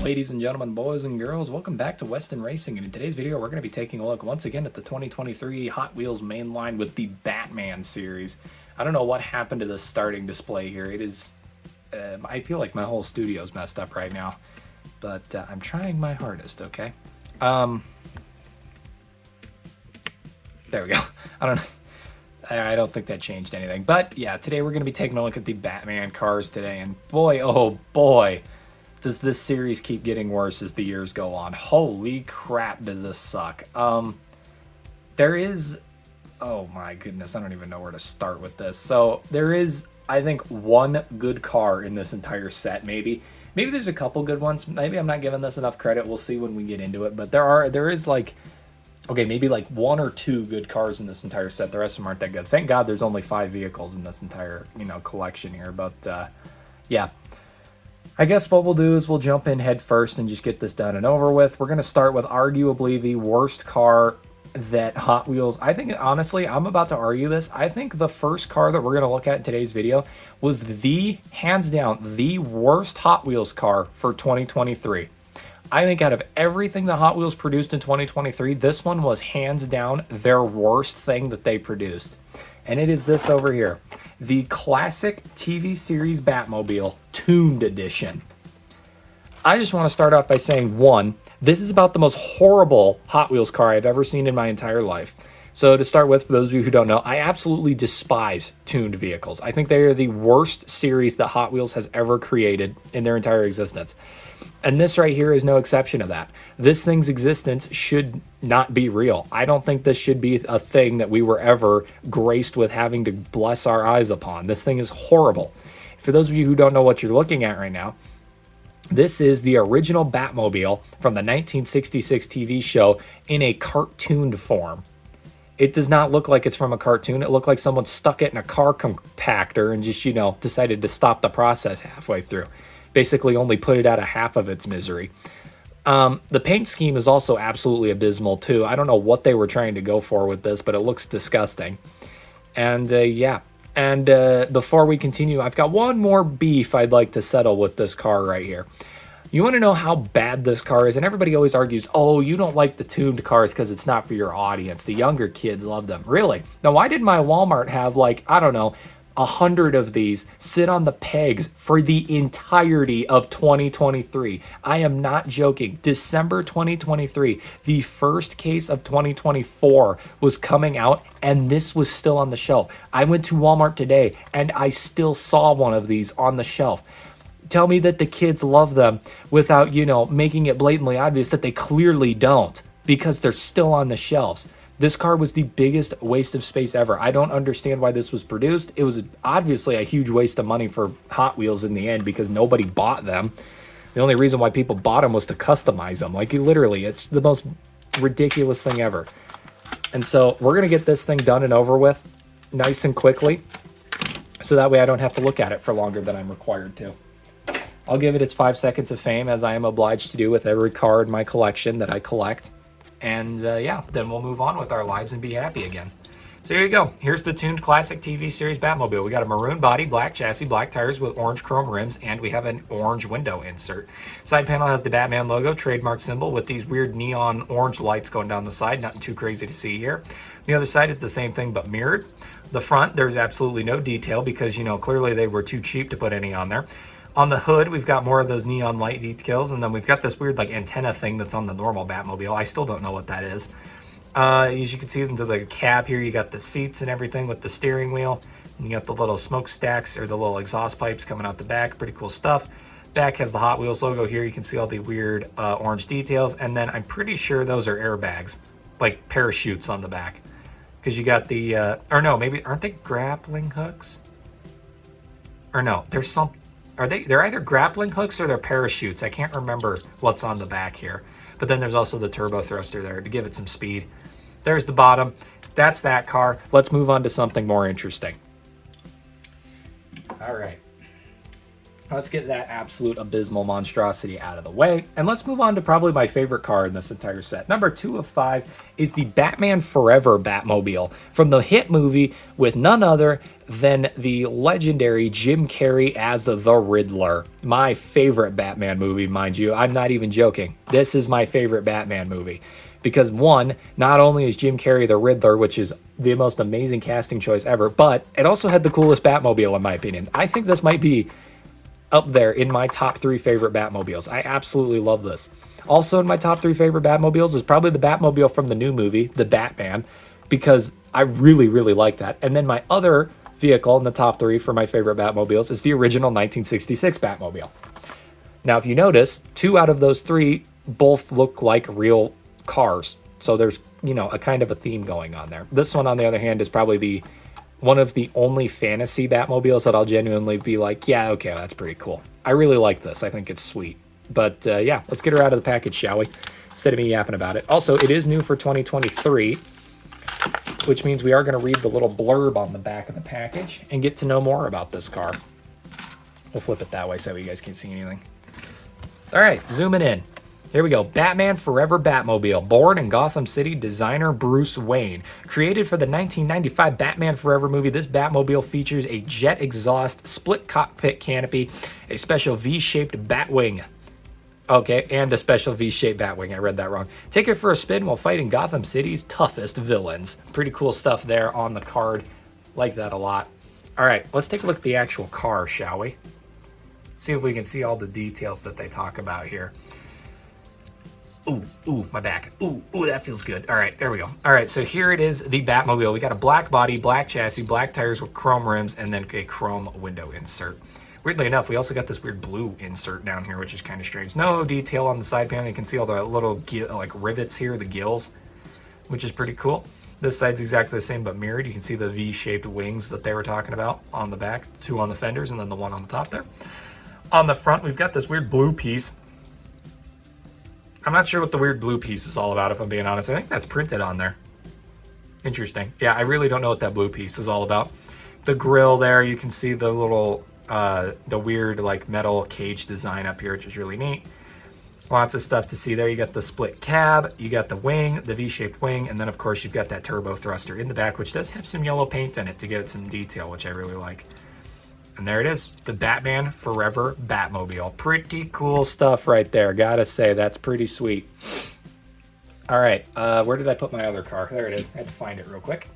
Ladies and gentlemen, boys and girls, welcome back to Weston Racing, and in today's video we're going to be taking a look once again at the 2023 Hot Wheels Mainline with the Batman series. I don't know what happened to the starting display here. It is, I feel like my whole studio's messed up right now, but I'm trying my hardest, okay? There we go. I don't think that changed anything, but yeah, today we're going to be taking a look at the Batman cars today, and boy, oh boy, does this series keep getting worse as the years go on. Holy crap, does this suck. There is, oh my goodness, I don't even know where to start with this. So there is, I think, one good car in this entire set, maybe. Maybe there's a couple good ones. Maybe I'm not giving this enough credit. We'll see when we get into it. But there is like, okay, maybe like one or two good cars in this entire set. The rest of them aren't that good. Thank God there's only 5 vehicles in this entire, collection here. But yeah. I guess what we'll do is we'll jump in head first and just get this done and over with. We're going to start with arguably the worst car that Hot Wheels... I think, honestly, I'm about to argue this. I think the first car that we're going to look at in today's video was hands down, the worst Hot Wheels car for 2023. I think out of everything that Hot Wheels produced in 2023, this one was hands down their worst thing that they produced. And it is this over here. The classic TV series Batmobile Tooned edition. I just want to start off by saying, one, this is about the most horrible Hot Wheels car I've ever seen in my entire life. So to start with, for those of you who don't know, I absolutely despise tuned vehicles. I think they are the worst series that Hot Wheels has ever created in their entire existence. And this right here is no exception to that. This thing's existence should not be real. I don't think this should be a thing that we were ever graced with having to bless our eyes upon. This thing is horrible. For those of you who don't know what you're looking at right now, this is the original Batmobile from the 1966 TV show in a cartooned form. It does not look like it's from a cartoon. It looked like someone stuck it in a car compactor and just, decided to stop the process halfway through. Basically only put it out of half of its misery. The paint scheme is also absolutely abysmal too. I don't know what they were trying to go for with this, but it looks disgusting. And yeah. And before we continue, I've got one more beef I'd like to settle with this car right here. You want to know how bad this car is? And everybody always argues, oh, you don't like the tuned cars because it's not for your audience. The younger kids love them. Really? Now, why did my Walmart have, like, I don't know, 100 of these sit on the pegs for the entirety of 2023? I am not joking. December 2023, the first case of 2024 was coming out, and this was still on the shelf. I went to Walmart today, and I still saw one of these on the shelf. Tell me that the kids love them without, making it blatantly obvious that they clearly don't, because they're still on the shelves. This car was the biggest waste of space ever. I don't understand why this was produced. It was obviously a huge waste of money for Hot Wheels in the end because nobody bought them. The only reason why people bought them was to customize them. Like, literally, it's the most ridiculous thing ever. And so we're going to get this thing done and over with nice and quickly, so that way I don't have to look at it for longer than I'm required to. I'll give it its 5 seconds of fame, as I am obliged to do with every car in my collection that I collect. And yeah, then we'll move on with our lives and be happy again. So here you go. Here's the tuned classic TV series Batmobile. We got a maroon body, black chassis, black tires with orange chrome rims, and we have an orange window insert. Side panel has the Batman logo, trademark symbol, with these weird neon orange lights going down the side. Nothing too crazy to see here. The other side is the same thing but mirrored. The front, there's absolutely no detail because, clearly they were too cheap to put any on there. On the hood, we've got more of those neon light details, and then we've got this weird antenna thing that's on the normal Batmobile. I still don't know what that is. As you can see into the cab here, you got the seats and everything with the steering wheel. And you got the little smokestacks or the little exhaust pipes coming out the back. Pretty cool stuff. Back has the Hot Wheels logo here. You can see all the weird orange details, and then I'm pretty sure those are airbags, like parachutes on the back. Because you got the, or no, maybe, aren't they grappling hooks? Or no, there's some... They're either grappling hooks or they're parachutes. I can't remember what's on the back here. But then there's also the turbo thruster there to give it some speed. There's the bottom. That's that car. Let's move on to something more interesting. All right. Let's get that absolute abysmal monstrosity out of the way. And let's move on to probably my favorite car in this entire set. Number 2 of 5 is the Batman Forever Batmobile from the hit movie with none other than the legendary Jim Carrey as the Riddler. My favorite Batman movie, mind you. I'm not even joking. This is my favorite Batman movie. Because one, not only is Jim Carrey the Riddler, which is the most amazing casting choice ever, but it also had the coolest Batmobile in my opinion. I think this might be up there in my top 3 favorite Batmobiles. I absolutely love this. Also in my top 3 favorite Batmobiles is probably the Batmobile from the new movie, the Batman, because I really, really like that. And then my other vehicle in the top 3 for my favorite Batmobiles is the original 1966 Batmobile. Now, if you notice, 2 out of those 3 both look like real cars. So there's, a kind of a theme going on there. This one, on the other hand, is probably one of the only fantasy Batmobiles that I'll genuinely be like, yeah, okay, that's pretty cool. I really like this. I think it's sweet. But yeah, let's get her out of the package, shall we? Instead of me yapping about it. Also, it is new for 2023, which means we are going to read the little blurb on the back of the package and get to know more about this car. We'll flip it that way so you guys can't see anything. All right, zooming in. Here we go. Batman Forever Batmobile. Born in Gotham City, designer Bruce Wayne. Created for the 1995 Batman Forever movie, this Batmobile features a jet exhaust, split cockpit canopy, a special V-shaped Batwing. Okay, and a special V-shaped Batwing. I read that wrong. Take it for a spin while fighting Gotham City's toughest villains. Pretty cool stuff there on the card. Like that a lot. All right, let's take a look at the actual car, shall we? See if we can see all the details that they talk about here. Ooh, my back. Ooh, that feels good. All right, there we go. All right, so here it is, the Batmobile. We got a black body, black chassis, black tires with chrome rims, and then a chrome window insert. Weirdly enough, we also got this weird blue insert down here, which is kind of strange. No detail on the side panel. You can see all the little rivets here, the gills, which is pretty cool. This side's exactly the same but mirrored. You can see the V-shaped wings that they were talking about on the back, 2 on the fenders, and then the 1 on the top there. On the front, we've got this weird blue piece. I'm not sure what the weird blue piece is all about, if I'm being honest. I think that's printed on there. Interesting. Yeah, I really don't know what that blue piece is all about. The grill there, you can see the little, the weird metal cage design up here, which is really neat. Lots of stuff to see there. You got the split cab, you got the wing, the V-shaped wing, and then of course you've got that turbo thruster in the back, which does have some yellow paint in it to give it some detail, which I really like. And there it is, the Batman Forever Batmobile. Pretty cool stuff right there. Gotta say, that's pretty sweet. All right, where did I put my other car? There it is. I had to find it real quick.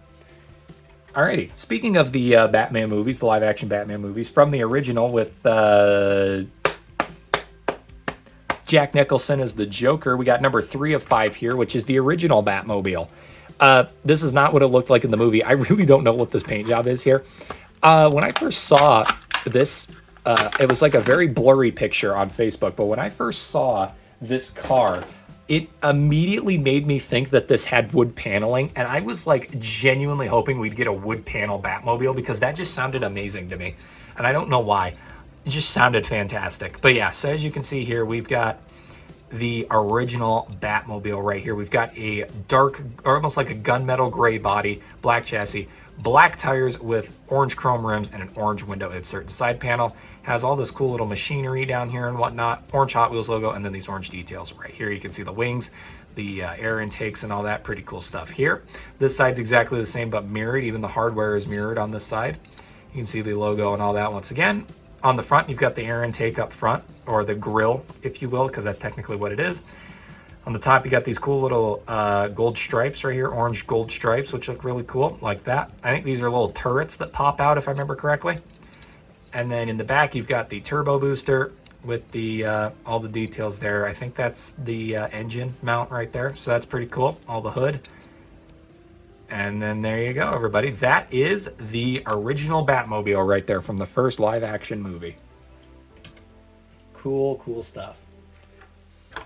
Alrighty, speaking of the Batman movies, the live-action Batman movies, from the original with Jack Nicholson as the Joker, we got number 3 of 5 here, which is the original Batmobile. This is not what it looked like in the movie. I really don't know what this paint job is here. When I first saw this, it was like a very blurry picture on Facebook, but when I first saw this car, it immediately made me think that this had wood paneling, and I was genuinely hoping we'd get a wood panel Batmobile because that just sounded amazing to me, and I don't know why. It just sounded fantastic. But yeah, so as you can see here, we've got the original Batmobile right here. We've got a dark, or almost like a gunmetal gray body, black chassis, black tires with orange chrome rims, and an orange window insert. The side panel has all this cool little machinery down here and whatnot, orange Hot Wheels logo, and then these orange details right here. You can see the wings, the air intakes, and all that pretty cool stuff here. This side's exactly the same but mirrored. Even the hardware is mirrored on this side. You can see the logo and all that once again. On the front, you've got the air intake up front, or the grill, if you will, because that's technically what it is. On the top, you got these cool little gold stripes right here, orange gold stripes, which look really cool, like that. I think these are little turrets that pop out, if I remember correctly. And then in the back, you've got the turbo booster with the all the details there. I think that's the engine mount right there, so that's pretty cool. All the hood. And then there you go, everybody. That is the original Batmobile right there from the first live-action movie. Cool, cool stuff.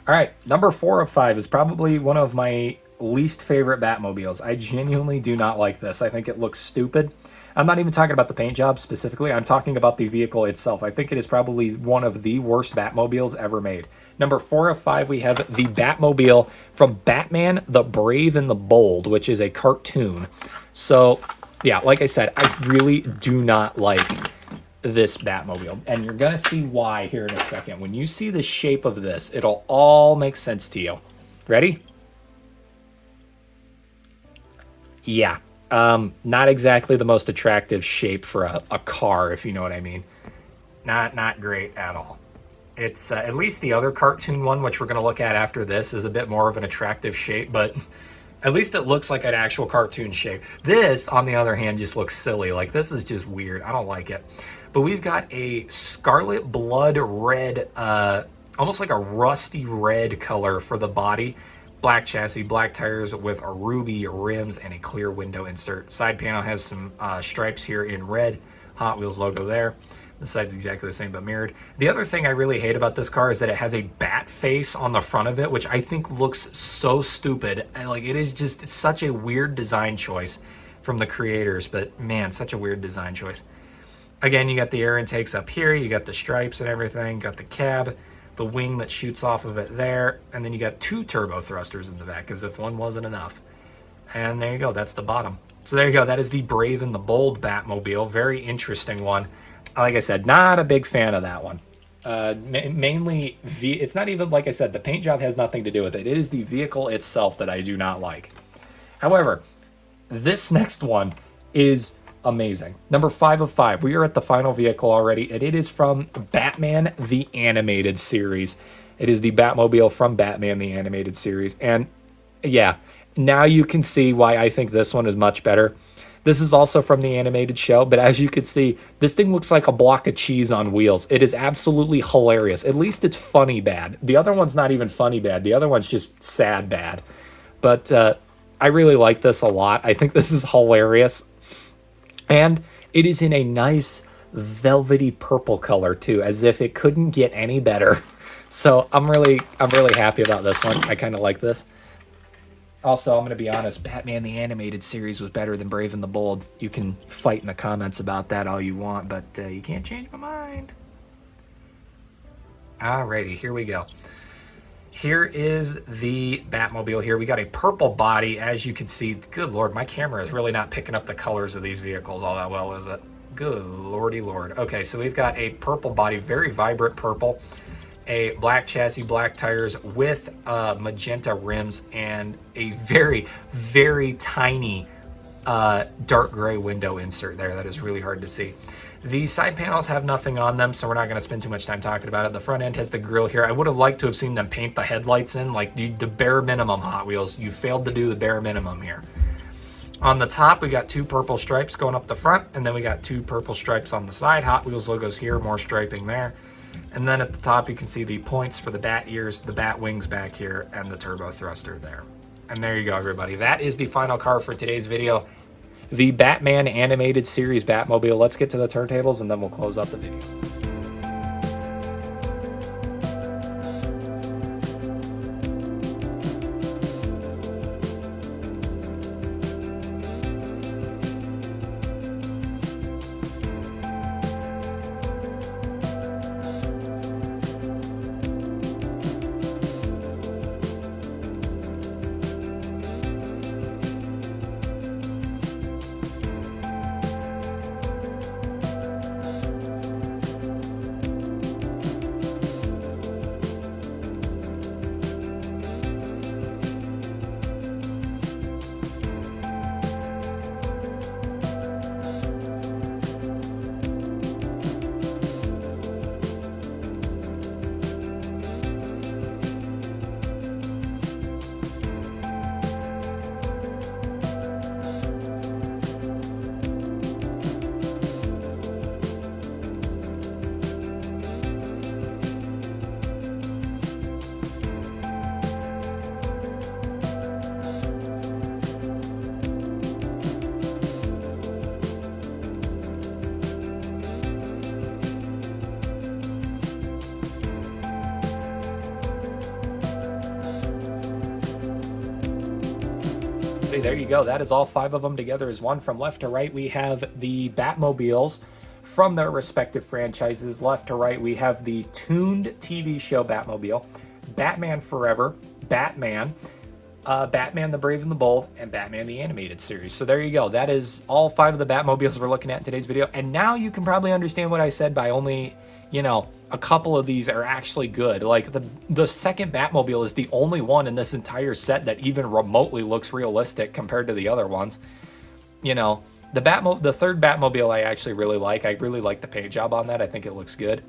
All right, number 4 of 5 is probably one of my least favorite Batmobiles. I genuinely do not like this. I think it looks stupid. I'm not even talking about the paint job specifically. I'm talking about the vehicle itself. I think it is probably one of the worst Batmobiles ever made. Number 4 of 5, we have the Batmobile from Batman the Brave and the Bold, which is a cartoon. So, yeah, like I said, I really do not like this Batmobile. And you're going to see why here in a second. When you see the shape of this, it'll all make sense to you. Ready? Yeah. Not exactly the most attractive shape for a car, if you know what I mean. Not great at all. It's at least the other cartoon one, which we're going to look at after this, is a bit more of an attractive shape, but at least it looks like an actual cartoon shape. This, on the other hand, just looks silly. Like, this is just weird. I don't like it. But we've got a scarlet blood red, almost like a rusty red color for the body. Black chassis, black tires with a ruby rims and a clear window insert. Side panel has some stripes here in red. Hot Wheels logo there. The side's exactly the same but mirrored. The other thing I really hate about this car is that it has a bat face on the front of it, which I think looks so stupid. And like, it is just, it's such a weird design choice from the creators, but man, such a weird design choice. Again, you got the air intakes up here, you got the stripes and everything, got the cab, the wing that shoots off of it there, and then you got 2 turbo thrusters in the back, as if one wasn't enough. And there you go, that's the bottom. So there you go, that is the Brave and the Bold Batmobile. Very interesting one. Like I said, not a big fan of that one. Mainly, it's not even, like I said, the paint job has nothing to do with it. It is the vehicle itself that I do not like. However, this next one is amazing. Number 5 of 5. We are at the final vehicle already, and it is from Batman the Animated Series. It is the Batmobile from Batman the Animated Series. And yeah, now you can see why I think this one is much better. This is also from the animated show, but as you can see, this thing looks like a block of cheese on wheels. It is absolutely hilarious. At least it's funny bad. The other one's not even funny bad. The other one's just sad bad. But I really like this a lot. I think this is hilarious. And it is in a nice velvety purple color too, as if it couldn't get any better. So I'm really happy about this one. I kind of like this. Also, I'm going to be honest, Batman the Animated Series was better than Brave and the Bold. You can fight in the comments about that all you want, but you can't change my mind. Alrighty, here we go. Here is the Batmobile here. We got a purple body, as you can see. Good Lord, my camera is really not picking up the colors of these vehicles all that well, is it? Good Lordy Lord. Okay, so we've got a purple body, very vibrant purple. A black chassis, black tires with magenta rims, and a very, very tiny dark gray window insert there. That is really hard to see. The side panels have nothing on them, so we're not going to spend too much time talking about it. The front end has the grille here. I would have liked to have seen them paint the headlights in, like the bare minimum, Hot Wheels. You failed to do the bare minimum here. On the top, we got 2 purple stripes going up the front, and then we got 2 purple stripes on the side. Hot Wheels logos here, more striping there. And then at the top, you can see the points for the bat ears, the bat wings back here, and the turbo thruster there. And there you go, everybody. That is the final car for today's video. The Batman Animated Series Batmobile. Let's get to the turntables, and then we'll close up the video. There you go. That is all 5 of them together as one. From left to right, we have the Batmobiles from their respective franchises. Left to right, we have the Tooned TV show Batmobile, Batman Forever, Batman, Batman the Brave and the Bold, and Batman the Animated Series. So there you go. That is all 5 of the Batmobiles we're looking at in today's video. And now you can probably understand what I said by only, you know, a couple of these are actually good. Like the second Batmobile is the only one in this entire set that even remotely looks realistic compared to the other ones. You know, the third Batmobile I actually really like. I really like the paint job on that. I think it looks good.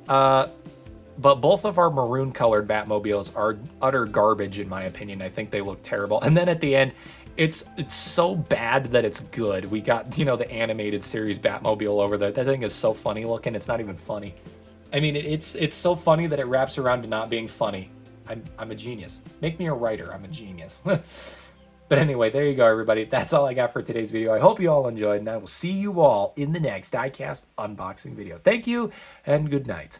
But both of our maroon colored Batmobiles are utter garbage in my opinion. I think they look terrible. And then at the end, it's so bad that it's good. We got, you know, the animated series Batmobile over there. That thing is so funny looking. It's not even funny. I mean, it's so funny that it wraps around to not being funny. I'm a genius. Make me a writer. I'm a genius. But anyway, there you go, everybody. That's all I got for today's video. I hope you all enjoyed, and I will see you all in the next diecast unboxing video. Thank you, and good night.